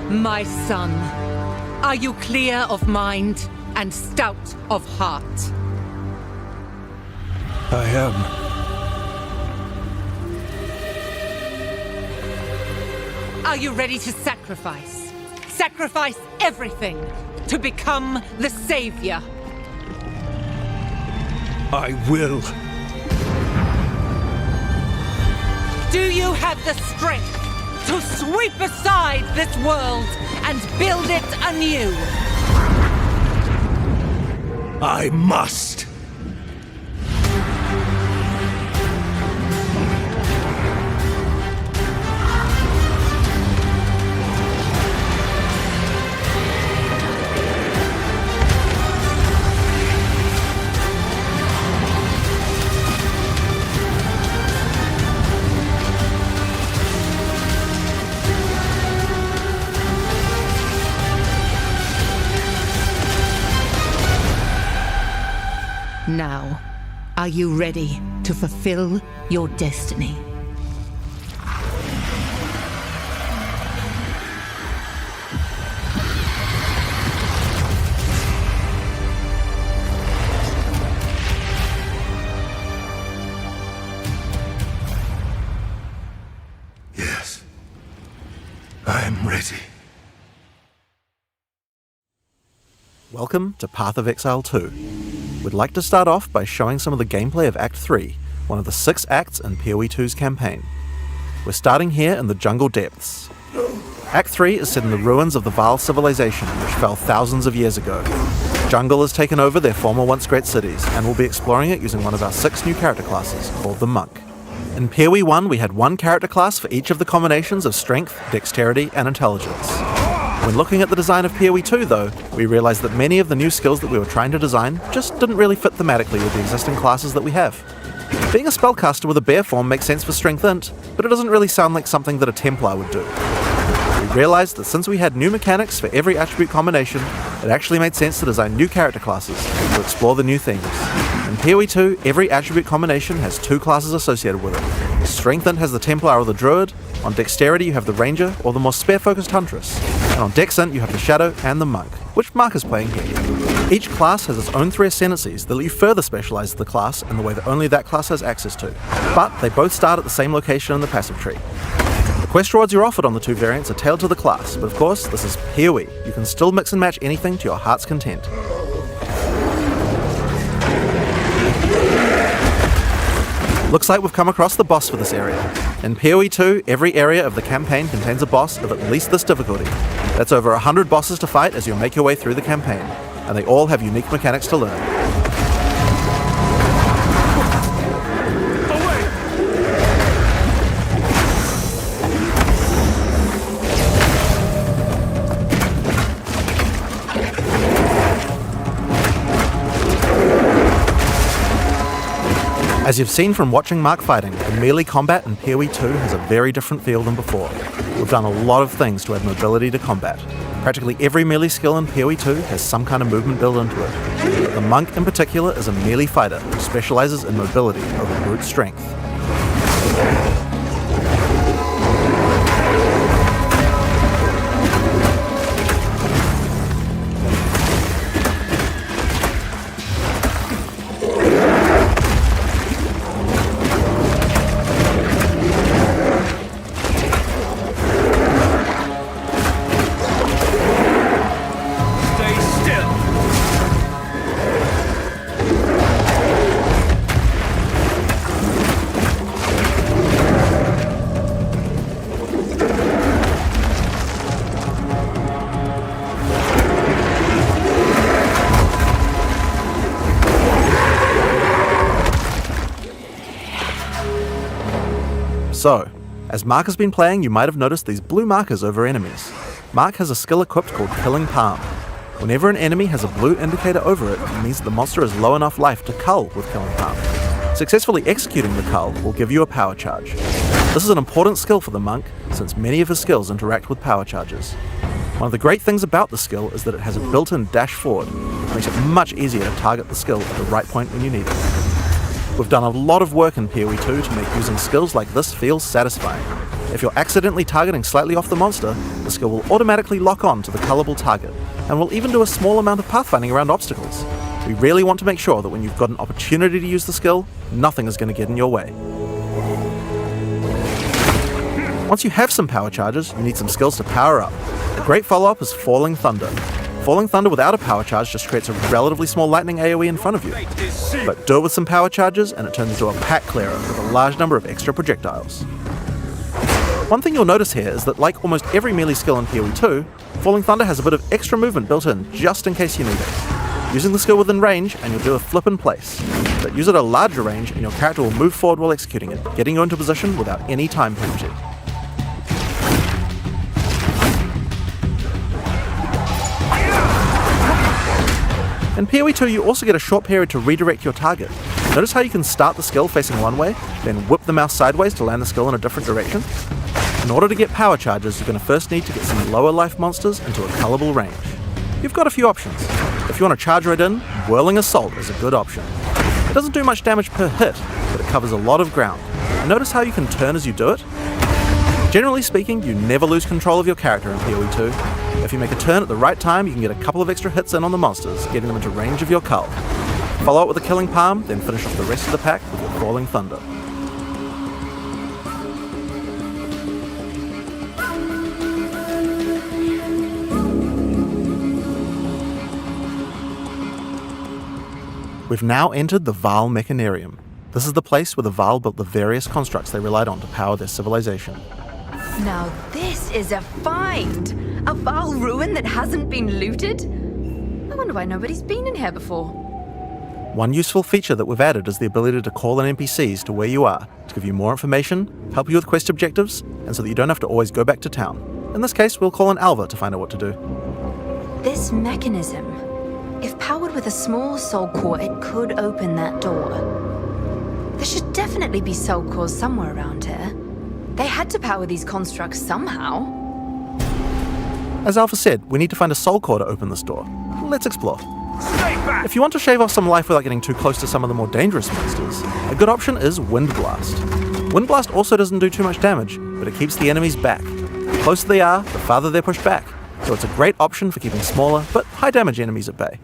My son, are you clear of mind and stout of heart? I am. Are you ready to sacrifice? Sacrifice everything to become the savior? I will. Do you have the strength to sweep aside this world and build it anew? I must. Now, are you ready to fulfill your destiny? Yes. I am ready. Welcome to Path of Exile 2. We'd like to start off by showing some of the gameplay of Act 3, one of the 6 acts in POE 2's campaign. We're starting here in the jungle depths. Act 3 is set in the ruins of the Vaal civilization, which fell thousands of years ago. Jungle has taken over their former once great cities, and we'll be exploring it using one of our 6 new character classes, called the Monk. In POE 1 we had 1 character class for each of the combinations of Strength, Dexterity, and Intelligence. When looking at the design of POE 2 though, we realised that many of the new skills that we were trying to design just didn't really fit thematically with the existing classes that we have. Being a spellcaster with a bear form makes sense for Strength Int, but it doesn't really sound like something that a Templar would do. We realised that since we had new mechanics for every attribute combination, it actually made sense to design new character classes to explore the new themes. In POE 2, every attribute combination has 2 classes associated with it. Strength Int has the Templar or the Druid, on Dexterity you have the Ranger or the more spare-focused Huntress, and on Dex Int you have the Shadow and the Monk, which Mark is playing here. Each class has its own 3 ascendancies that let you further specialise the class in the way that only that class has access to, but they both start at the same location in the passive tree. The quest rewards you're offered on the 2 variants are tailored to the class, but of course this is POE. You can still mix and match anything to your heart's content. Looks like we've come across the boss for this area. In POE 2, every area of the campaign contains a boss of at least this difficulty. That's over 100 bosses to fight as you make your way through the campaign, and they all have unique mechanics to learn. As you've seen from watching Mark fighting, the melee combat in POE 2 has a very different feel than before. We've done a lot of things to add mobility to combat. Practically every melee skill in POE 2 has some kind of movement built into it. But the Monk in particular is a melee fighter who specialises in mobility over brute strength. So, as Mark has been playing, you might have noticed these blue markers over enemies. Mark has a skill equipped called Killing Palm. Whenever an enemy has a blue indicator over it, it means the monster has low enough life to cull with Killing Palm. Successfully executing the cull will give you a power charge. This is an important skill for the Monk, since many of his skills interact with power charges. One of the great things about the skill is that it has a built-in dash forward, which makes it much easier to target the skill at the right point when you need it. We've done a lot of work in POE 2 to make using skills like this feel satisfying. If you're accidentally targeting slightly off the monster, the skill will automatically lock on to the colourable target, and will even do a small amount of pathfinding around obstacles. We really want to make sure that when you've got an opportunity to use the skill, nothing is going to get in your way. Once you have some power charges, you need some skills to power up. A great follow-up is Falling Thunder. Falling Thunder without a power charge just creates a relatively small lightning AoE in front of you. But do it with some power charges and it turns into a pack clearer with a large number of extra projectiles. One thing you'll notice here is that like almost every melee skill in POE 2, Falling Thunder has a bit of extra movement built in just in case you need it. Using the skill within range and you'll do a flip in place, but use it at a larger range and your character will move forward while executing it, getting you into position without any time penalty. In POE 2 you also get a short period to redirect your target. Notice how you can start the skill facing one way, then whip the mouse sideways to land the skill in a different direction? In order to get power charges, you're going to first need to get some lower life monsters into a colourable range. You've got a few options. If you want to charge right in, Whirling Assault is a good option. It doesn't do much damage per hit, but it covers a lot of ground. And notice how you can turn as you do it? Generally speaking, you never lose control of your character in POE 2. If you make a turn at the right time, you can get a couple of extra hits in on the monsters, getting them into range of your cull. Follow up with a Killing Palm, then finish off the rest of the pack with your Falling Thunder. We've now entered the Vaal Mechanarium. This is the place where the Vaal built the various constructs they relied on to power their civilization. Now this is a find! A Vaal ruin that hasn't been looted? I wonder why nobody's been in here before. One useful feature that we've added is the ability to call in NPCs to where you are, to give you more information, help you with quest objectives, and so that you don't have to always go back to town. In this case, we'll call in Alva to find out what to do. This mechanism, if powered with a small soul core, it could open that door. There should definitely be soul cores somewhere around here. They had to power these constructs somehow. As Alpha said, we need to find a soul core to open this door. Let's explore. If you want to shave off some life without getting too close to some of the more dangerous monsters, a good option is Wind Blast. Wind Blast also doesn't do too much damage, but it keeps the enemies back. The closer they are, the farther they're pushed back, so it's a great option for keeping smaller but high damage enemies at bay.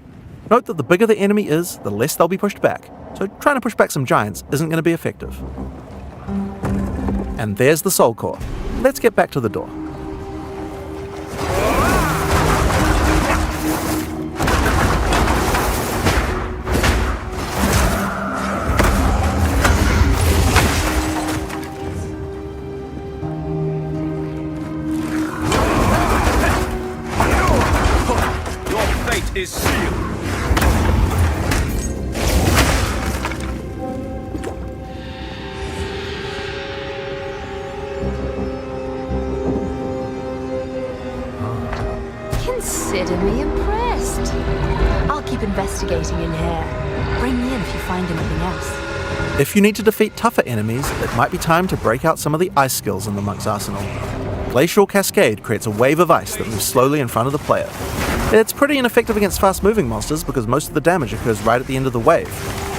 Note that the bigger the enemy is, the less they'll be pushed back, so trying to push back some giants isn't going to be effective. And there's the soul core. Let's get back to the door. Is sealed. Consider me impressed. I'll keep investigating in here. Bring me in if you find anything else. If you need to defeat tougher enemies, it might be time to break out some of the ice skills in the monk's arsenal. Glacial Cascade creates a wave of ice that moves slowly in front of the player. It's pretty ineffective against fast-moving monsters because most of the damage occurs right at the end of the wave,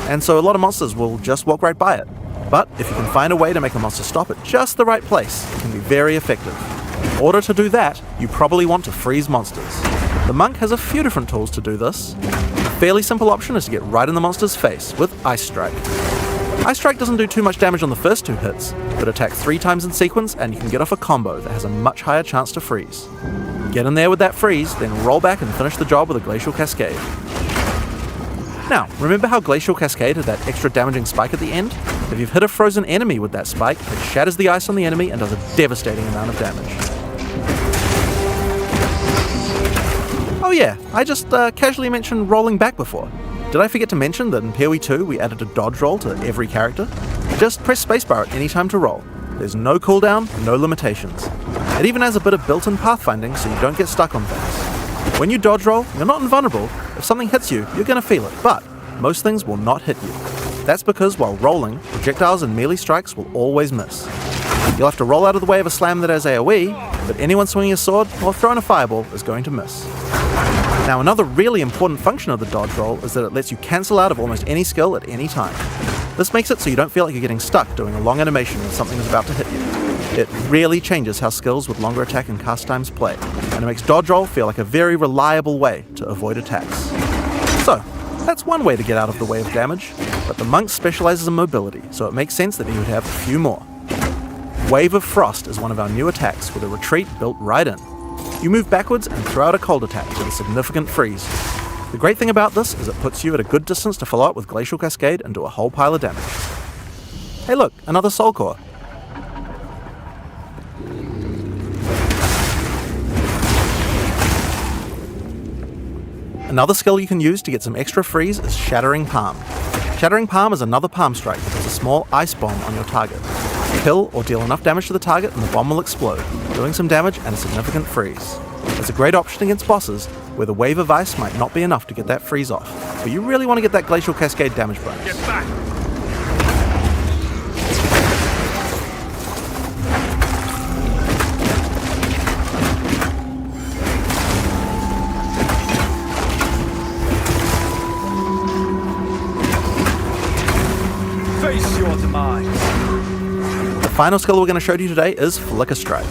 and so a lot of monsters will just walk right by it. But if you can find a way to make a monster stop at just the right place, it can be very effective. In order to do that, you probably want to freeze monsters. The monk has a few different tools to do this. A fairly simple option is to get right in the monster's face with Ice Strike. Ice Strike doesn't do too much damage on the first 2 hits, but attack 3 times in sequence and you can get off a combo that has a much higher chance to freeze. Get in there with that freeze, then roll back and finish the job with a Glacial Cascade. Now, remember how Glacial Cascade had that extra damaging spike at the end? If you've hit a frozen enemy with that spike, it shatters the ice on the enemy and does a devastating amount of damage. Oh yeah, I just casually mentioned rolling back before. Did I forget to mention that in POE 2 we added a dodge roll to every character? Just press spacebar at any time to roll. There's no cooldown, no limitations. It even has a bit of built-in pathfinding so you don't get stuck on things. When you dodge roll, you're not invulnerable. If something hits you, you're going to feel it, but most things will not hit you. That's because while rolling, projectiles and melee strikes will always miss. You'll have to roll out of the way of a slam that has AoE, but anyone swinging a sword or throwing a fireball is going to miss. Now another really important function of the dodge roll is that it lets you cancel out of almost any skill at any time. This makes it so you don't feel like you're getting stuck doing a long animation when something is about to hit you. It really changes how skills with longer attack and cast times play, and it makes dodge roll feel like a very reliable way to avoid attacks. So, that's one way to get out of the way of damage, but the monk specializes in mobility, so it makes sense that he would have a few more. Wave of Frost is one of our new attacks with a retreat built right in. You move backwards and throw out a cold attack with a significant freeze. The great thing about this is it puts you at a good distance to follow up with Glacial Cascade and do a whole pile of damage. Hey look, another Soul Core. Another skill you can use to get some extra freeze is Shattering Palm. Shattering Palm is another palm strike that puts a small ice bomb on your target. Kill or deal enough damage to the target and the bomb will explode, doing some damage and a significant freeze. It's a great option against bosses where the wave of ice might not be enough to get that freeze off, but you really want to get that Glacial Cascade damage bonus. Get back! Face your demise. The final skill we're going to show you today is Flicker Strike.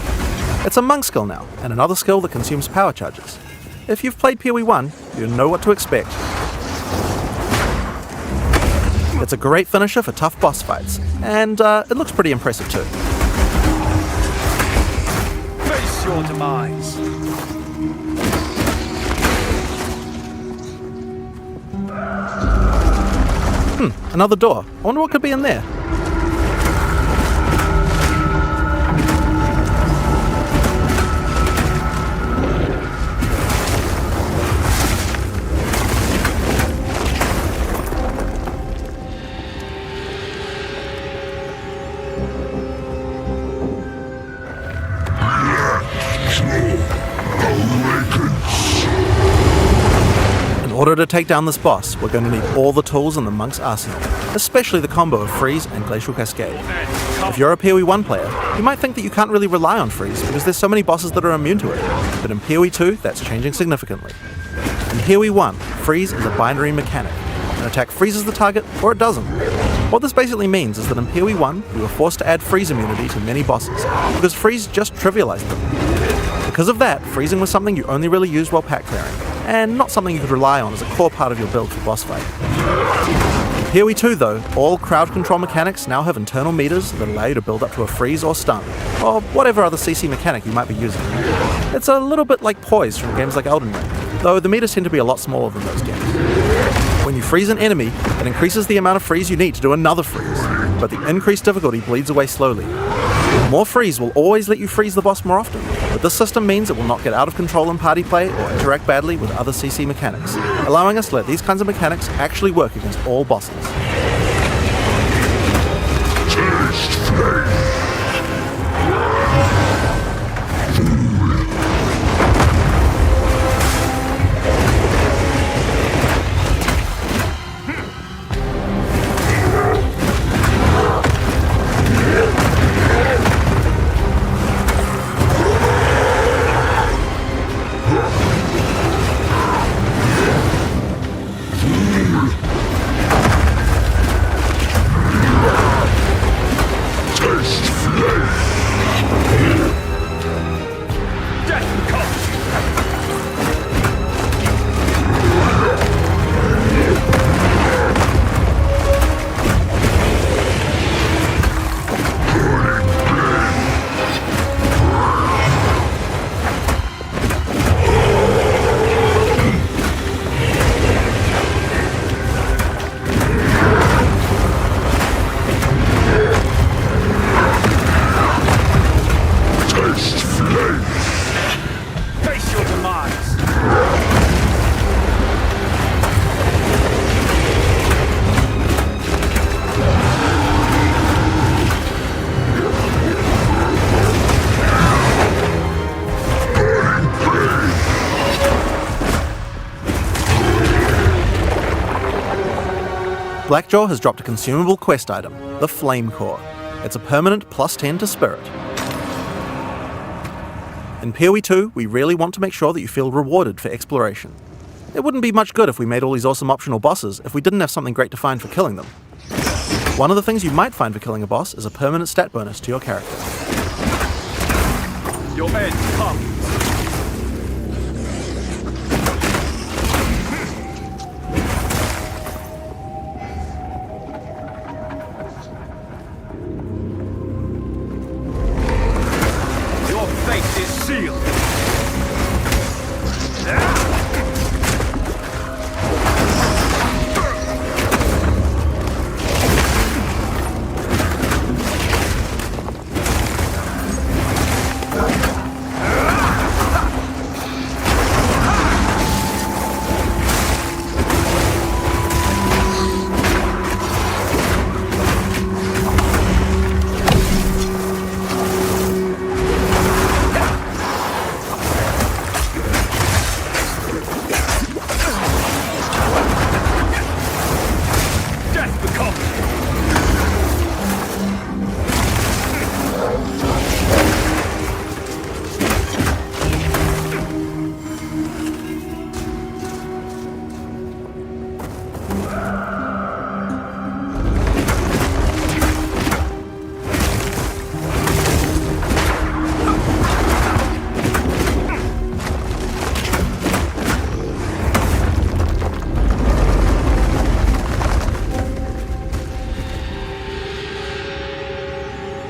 It's a monk skill now, and another skill that consumes power charges. If you've played POE 1, you know what to expect. It's a great finisher for tough boss fights, and it looks pretty impressive too. Face your demise. Another door. I wonder what could be in there. In order to take down this boss, we're going to need all the tools in the monk's arsenal, especially the combo of Freeze and Glacial Cascade. If you're a POE 1 player, you might think that you can't really rely on Freeze because there's so many bosses that are immune to it, but in POE 2 that's changing significantly. In POE 1, Freeze is a binary mechanic. An attack freezes the target or it doesn't. What this basically means is that in POE 1 we were forced to add freeze immunity to many bosses, because Freeze just trivialized them. Because of that, freezing was something you only really used while pack clearing, and not something you could rely on as a core part of your build for boss fight. In POE 2 though, all crowd control mechanics now have internal meters that allow you to build up to a freeze or stun, or whatever other CC mechanic you might be using. It's a little bit like poise from games like Elden Ring, though the meters tend to be a lot smaller than those games. When you freeze an enemy, it increases the amount of freeze you need to do another freeze, but the increased difficulty bleeds away slowly. More freeze will always let you freeze the boss more often, but this system means it will not get out of control in party play or interact badly with other CC mechanics, allowing us to let these kinds of mechanics actually work against all bosses. Blackjaw has dropped a consumable quest item, the Flame Core. It's a permanent +10 to Spirit. In POE 2, we really want to make sure that you feel rewarded for exploration. It wouldn't be much good if we made all these awesome optional bosses if we didn't have something great to find for killing them. One of the things you might find for killing a boss is a permanent stat bonus to your character. Your end comes. Your fate is sealed.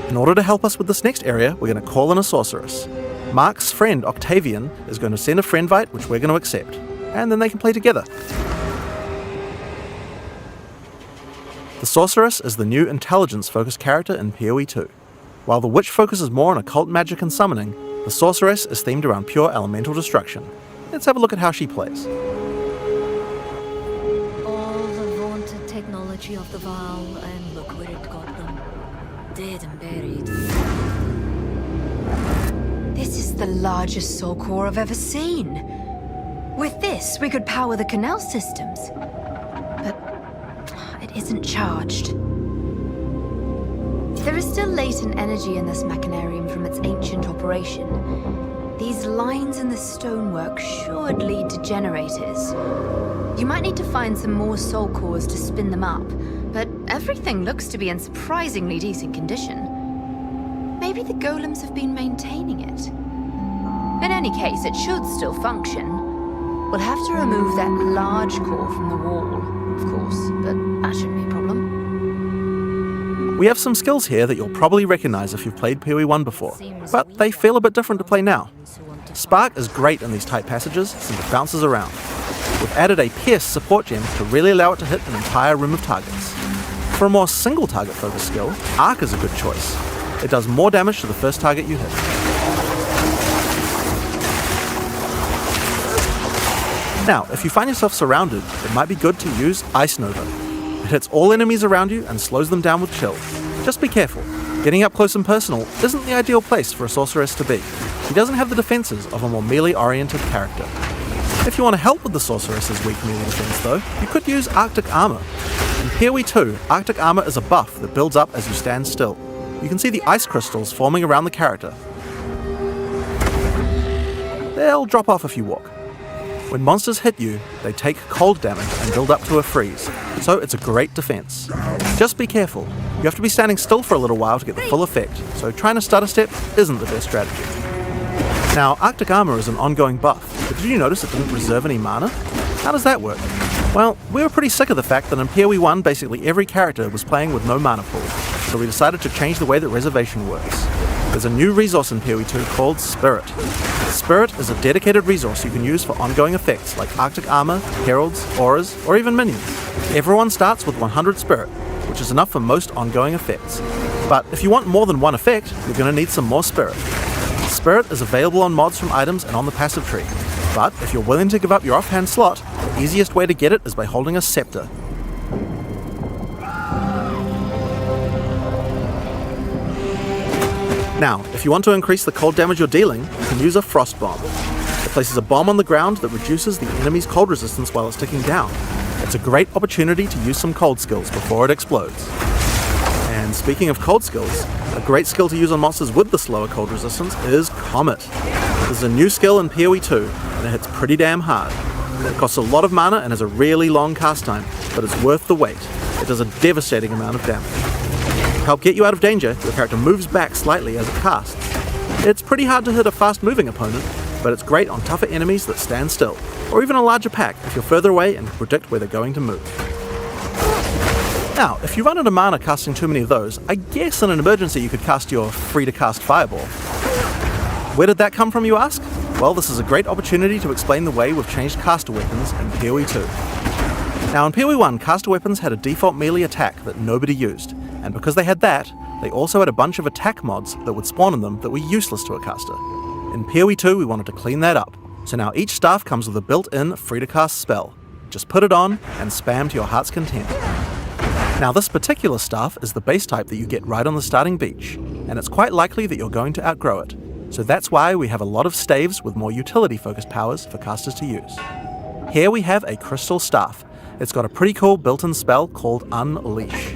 In order to help us with this next area, we're going to call in a sorceress. Mark's friend Octavian is going to send a friendvite, which we're going to accept, and then they can play together. The sorceress is the new intelligence-focused character in PoE 2. While the witch focuses more on occult magic and summoning, the sorceress is themed around pure elemental destruction. Let's have a look at how she plays. All the vaunted technology of the Val, and look where it got them. Dead and buried. This is the largest soul core I've ever seen. With this, we could power the canal systems. But it isn't charged. There is still latent energy in this machinarium from its ancient operation. These lines in the stonework should lead to generators. You might need to find some more soul cores to spin them up, but everything looks to be in surprisingly decent condition. Maybe the golems have been maintaining it. In any case, it should still function. We'll have to remove that large core from the wall, of course, but that shouldn't be a problem. We have some skills here that you'll probably recognize if you've played PoE 1 before, but they feel a bit different to play now. Spark is great in these tight passages since it bounces around. We've added a Pierce support gem to really allow it to hit an entire room of targets. For a more single target focused skill, Arc is a good choice. It does more damage to the first target you hit. Now, if you find yourself surrounded, it might be good to use Ice Nova. It hits all enemies around you and slows them down with chill. Just be careful. Getting up close and personal isn't the ideal place for a sorceress to be. She doesn't have the defenses of a more melee-oriented character. If you want to help with the sorceress's weak melee defense though, you could use Arctic Armor. In PoE 2, Arctic Armor is a buff that builds up as you stand still. You can see the ice crystals forming around the character. They'll drop off if you walk. When monsters hit you, they take cold damage and build up to a freeze, so it's a great defense. Just be careful. You have to be standing still for a little while to get the full effect, so trying to stutter step isn't the best strategy. Now, Arctic Armor is an ongoing buff, but did you notice it didn't reserve any mana? How does that work? Well, we were pretty sick of the fact that in PoE 1 basically every character was playing with no mana pool, so we decided to change the way that reservation works. There's a new resource in PoE 2 called Spirit. Spirit is a dedicated resource you can use for ongoing effects like Arctic Armor, Heralds, Auras, or even Minions. Everyone starts with 100 Spirit, which is enough for most ongoing effects. But if you want more than one effect, you're going to need some more Spirit. Spirit is available on mods from items and on the passive tree. But if you're willing to give up your offhand slot, the easiest way to get it is by holding a scepter. Now, if you want to increase the cold damage you're dealing, you can use a Frost Bomb. It places a bomb on the ground that reduces the enemy's cold resistance while it's ticking down. It's a great opportunity to use some cold skills before it explodes. And speaking of cold skills, a great skill to use on monsters with the slower cold resistance is Comet. This is a new skill in PoE 2, and it hits pretty damn hard. It costs a lot of mana and has a really long cast time, but it's worth the wait. It does a devastating amount of damage. To help get you out of danger, your character moves back slightly as it casts. It's pretty hard to hit a fast-moving opponent, but it's great on tougher enemies that stand still, or even a larger pack if you're further away and can predict where they're going to move. Now, if you run out of mana casting too many of those, I guess in an emergency you could cast your free-to-cast Fireball. Where did that come from, you ask? Well, this is a great opportunity to explain the way we've changed caster weapons in PoE 2. Now in PoE 1, caster weapons had a default melee attack that nobody used, and because they had that, they also had a bunch of attack mods that would spawn in them that were useless to a caster. In PoE 2 we wanted to clean that up, so now each staff comes with a built-in free-to-cast spell. Just put it on and spam to your heart's content. Now this particular staff is the base type that you get right on the starting beach, and it's quite likely that you're going to outgrow it, so that's why we have a lot of staves with more utility-focused powers for casters to use. Here we have a crystal staff. It's got a pretty cool built-in spell called Unleash.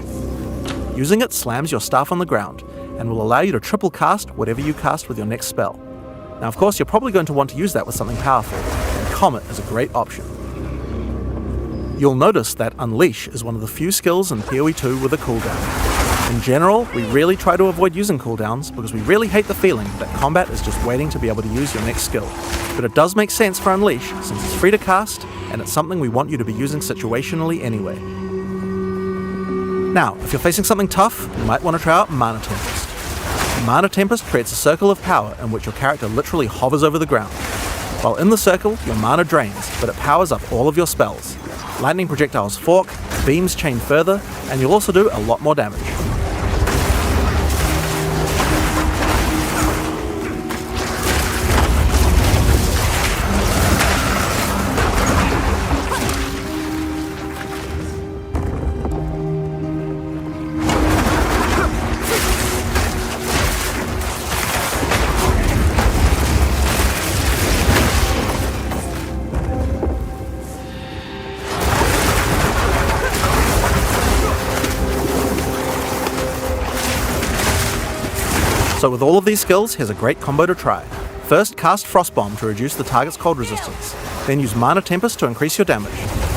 Using it slams your staff on the ground, and will allow you to triple cast whatever you cast with your next spell. Now of course you're probably going to want to use that with something powerful, and Comet is a great option. You'll notice that Unleash is one of the few skills in PoE 2 with a cooldown. In general, we really try to avoid using cooldowns because we really hate the feeling that combat is just waiting to be able to use your next skill. But it does make sense for Unleash since it's free to cast, and it's something we want you to be using situationally anyway. Now, if you're facing something tough, you might want to try out Mana Tempest. Mana Tempest creates a circle of power in which your character literally hovers over the ground. While in the circle, your mana drains, but it powers up all of your spells. Lightning projectiles fork, beams chain further, and you'll also do a lot more damage. So with all of these skills, here's a great combo to try. First, cast Frost Bomb to reduce the target's cold resistance. Then use Mana Tempest to increase your damage.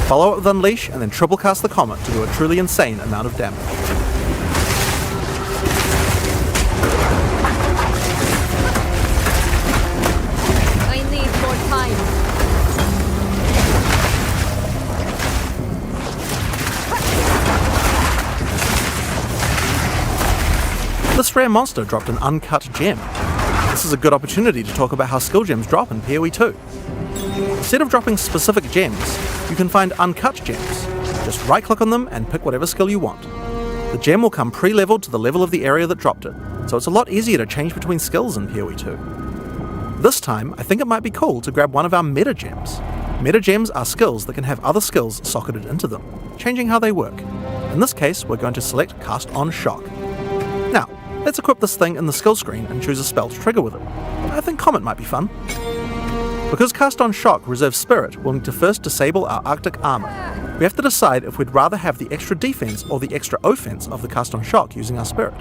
Follow it with Unleash, and then triple cast the Comet to do a truly insane amount of damage. I need more time. This rare monster dropped an uncut gem. This is a good opportunity to talk about how skill gems drop in PoE 2. Instead of dropping specific gems, you can find uncut gems. Just right click on them and pick whatever skill you want. The gem will come pre-leveled to the level of the area that dropped it, so it's a lot easier to change between skills in PoE 2. This time, I think it might be cool to grab one of our meta gems. Meta gems are skills that can have other skills socketed into them, changing how they work. In this case, we're going to select Cast on Shock. Now, let's equip this thing in the skill screen and choose a spell to trigger with it. I think Comet might be fun. Because Cast on Shock reserves Spirit, we'll need to first disable our Arctic armor. We have to decide if we'd rather have the extra defense or the extra offense of the Cast on Shock using our Spirit.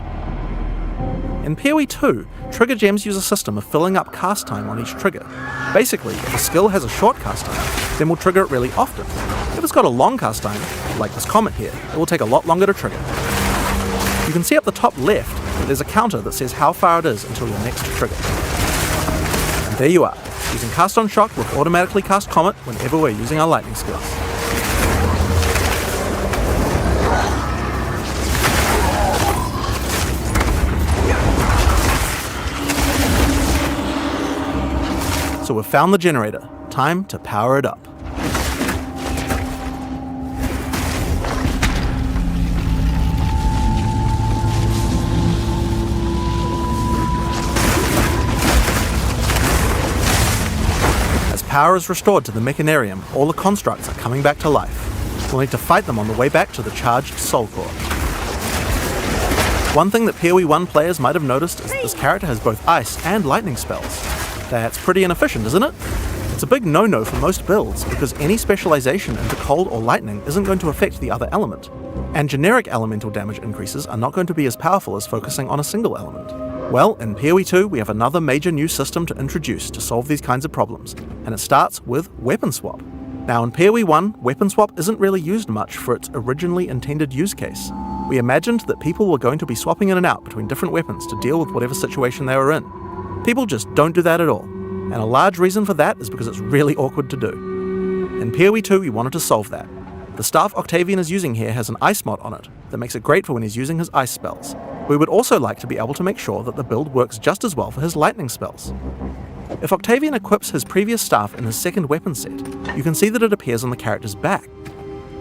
In PoE 2, trigger gems use a system of filling up cast time on each trigger. Basically, if a skill has a short cast time, then we'll trigger it really often. If it's got a long cast time, like this Comet here, it will take a lot longer to trigger. You can see up the top left that there's a counter that says how far it is until your next trigger. And there you are. Using Cast on Shock, we'll automatically cast Comet whenever we're using our lightning skills. So we've found the generator. Time to power it up. As power is restored to the Mechanarium, all the constructs are coming back to life. We'll need to fight them on the way back to the charged Soul Core. One thing that PoE 1 players might have noticed is that this character has both ice and lightning spells. That's pretty inefficient, isn't it? It's a big no-no for most builds, because any specialization into cold or lightning isn't going to affect the other element. And generic elemental damage increases are not going to be as powerful as focusing on a single element. Well, in PoE 2 we have another major new system to introduce to solve these kinds of problems, and it starts with Weapon Swap. Now in PoE 1, Weapon Swap isn't really used much for its originally intended use case. We imagined that people were going to be swapping in and out between different weapons to deal with whatever situation they were in. People just don't do that at all, and a large reason for that is because it's really awkward to do. In POE 2 we wanted to solve that. The staff Octavian is using here has an ice mod on it that makes it great for when he's using his ice spells. We would also like to be able to make sure that the build works just as well for his lightning spells. If Octavian equips his previous staff in his second weapon set, you can see that it appears on the character's back.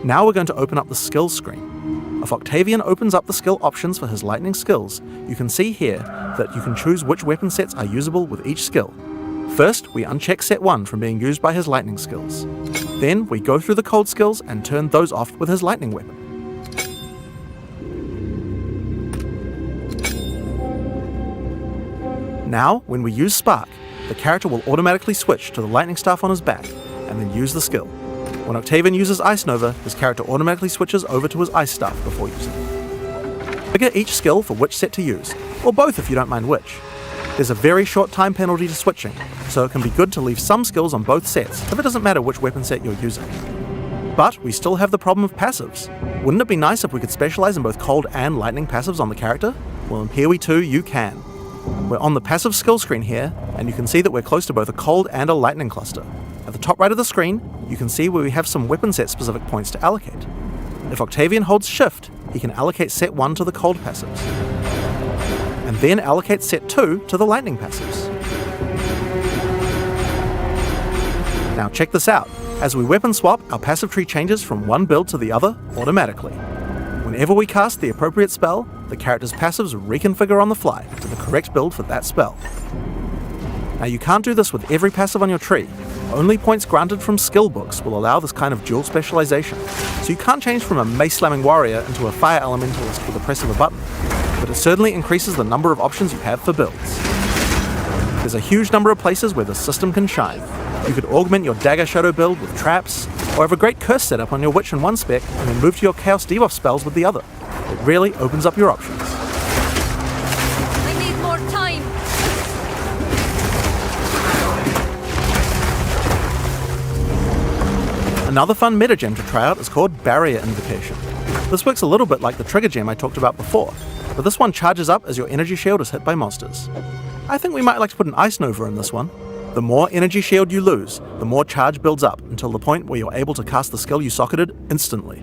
Now we're going to open up the skills screen. If Octavian opens up the skill options for his lightning skills, you can see here that you can choose which weapon sets are usable with each skill. First, we uncheck set 1 from being used by his lightning skills. Then, we go through the cold skills and turn those off with his lightning weapon. Now, when we use Spark, the character will automatically switch to the lightning staff on his back, and then use the skill. When Octavian uses Ice Nova, his character automatically switches over to his ice staff before using it. Figure each skill for which set to use, or both if you don't mind which. There's a very short time penalty to switching, so it can be good to leave some skills on both sets if it doesn't matter which weapon set you're using. But we still have the problem of passives. Wouldn't it be nice if we could specialize in both cold and lightning passives on the character? Well, in POE 2 you can. We're on the passive skill screen here, and you can see that we're close to both a cold and a lightning cluster. At the top right of the screen, you can see where we have some weapon set specific points to allocate. If Octavian holds shift, he can allocate set 1 to the cold passives, and then allocate set 2 to the lightning passives. Now check this out. As we weapon swap, our passive tree changes from one build to the other automatically. Whenever we cast the appropriate spell, the character's passives reconfigure on the fly to the correct build for that spell. Now you can't do this with every passive on your tree. Only points granted from skill books will allow this kind of dual specialization, so you can't change from a mace-slamming warrior into a fire elementalist with the press of a button, but it certainly increases the number of options you have for builds. There's a huge number of places where the system can shine. You could augment your Dagger Shadow build with traps, or have a great curse setup on your Witch in one spec and then move to your Chaos Debuff spells with the other. It really opens up your options. I need more time. Another fun meta gem to try out is called Barrier Invocation. This works a little bit like the trigger gem I talked about before, but this one charges up as your energy shield is hit by monsters. I think we might like to put an Ice Nova in this one. The more energy shield you lose, the more charge builds up until the point where you're able to cast the skill you socketed instantly.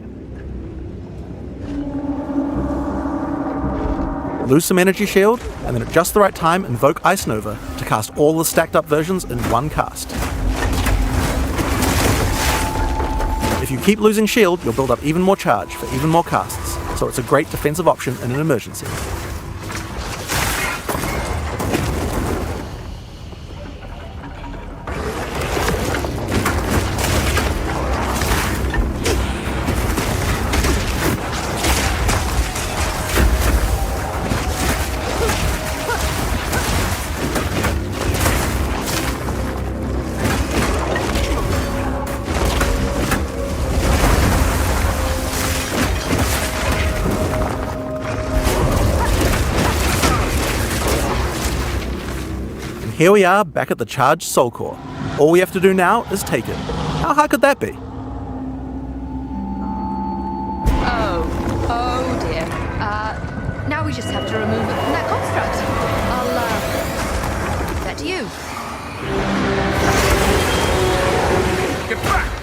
Lose some energy shield, and then at just the right time invoke Ice Nova to cast all the stacked up versions in one cast. If you keep losing shield, you'll build up even more charge for even more casts, so it's a great defensive option in an emergency. Here we are, back at the charged Soul Core. All we have to do now is take it. How hard could that be? Oh dear. Now we just have to remove it from that construct. I'll, give that to you. Get back!